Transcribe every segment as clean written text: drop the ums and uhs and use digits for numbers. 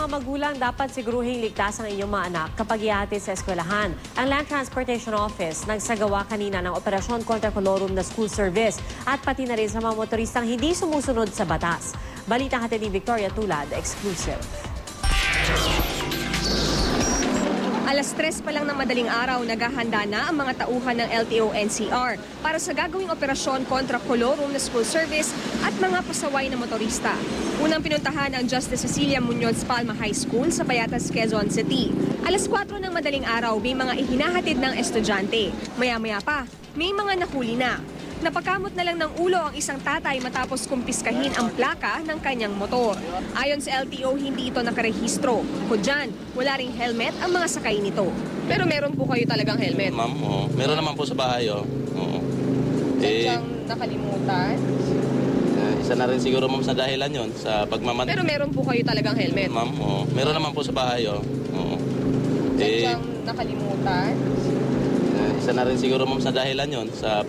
mga magulang, dapat siguruhing ligtas ang inyong mga anak kapag ihatid sa eskwelahan. Ang Land Transportation Office nagsagawa kanina ng operasyon kontra colorum na school service at pati na rin sa mga motoristang hindi sumusunod sa batas. Balita hatid ni Victoria Tulad, exclusive. Alas 3 pa lang ng madaling araw, naghahanda na ang mga tauhan ng LTO-NCR para sa gagawing operasyon kontra colorum na school service at mga pasaway na motorista. Unang pinuntahan ang Justice Cecilia Muñoz Palma High School sa Payatas, Quezon City. Alas 4 ng madaling araw, may mga ihinahatid ng estudyante. Maya-maya pa, may mga nahuli na. Napakamot na lang ng ulo ang isang tatay matapos kumpiskahin ang plaka ng kanyang motor. Ayon sa LTO, hindi ito nakarehistro. Bukod dyan, wala ring helmet ang mga sakay nito. Pero meron po kayo talagang helmet? Ma'am, meron naman po sa bahay. Sadyang nakalimutan? Isa na rin siguro ma'am sa dahilan yon sa Pero meron po kayo talagang helmet? Ma'am, meron naman po sa bahay. Sadyang nakalimutan? Isa na rin siguro ma'am sa dahilan yon sa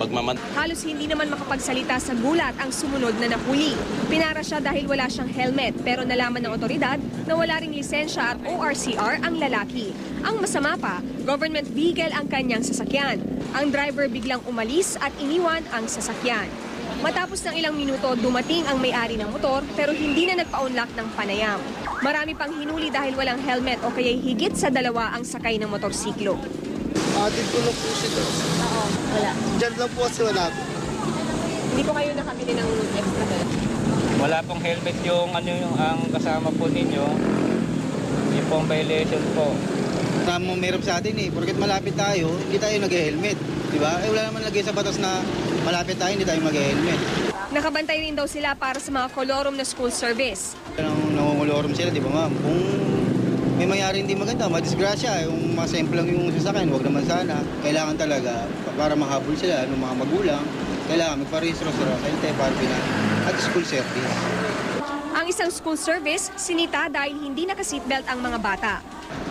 Halos hindi naman makapagsalita sa gulat ang sumunod na nahuli. Pinara siya dahil wala siyang helmet pero nalaman ng otoridad na wala ring lisensya at ORCR ang lalaki. Ang masama pa, government vehicle ang kanyang sasakyan. Ang driver biglang umalis at iniwan ang sasakyan. Matapos ng ilang minuto, dumating ang may-ari ng motor pero hindi na nagpa-unlock ng panayam. Marami pang hinuli dahil walang helmet o kaya'y higit sa 2 ang sakay ng motorsiklo. Atid ko lang po siya doon. Oo, wala. Diyan lang po kasi wala po. Hindi po kayo nakabili ng extra helmet? Wala pong helmet yung ang kasama po ninyo. Yung pong violation po. Tama meron sa atin porket malapit tayo, hindi tayo nag-helmet. Di ba? Wala naman lagay sa batas na malapit tayo, hindi tayo mag-helmet. Nakabantay rin daw sila para sa mga colorum na school service. Nangungulorum sila, di ba ma'am? Kung may mangyari hindi maganda, madisgrasya, yung masemple lang yung sasakyan, huwag naman sana. Kailangan talaga, para mahabol sila ng mga magulang, kailangan magparehistro sa LTFRB at school service. Ang isang school service, sinita dahil hindi naka-seatbelt ang mga bata.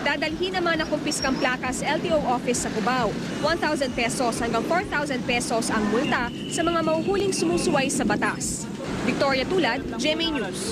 Dadalhin ang mga nakumpiskang plaka sa LTO office sa Cubao. 1,000 pesos hanggang 4,000 pesos ang multa sa mga mahuhuling sumusuway sa batas. Victoria Tulad, GMA News.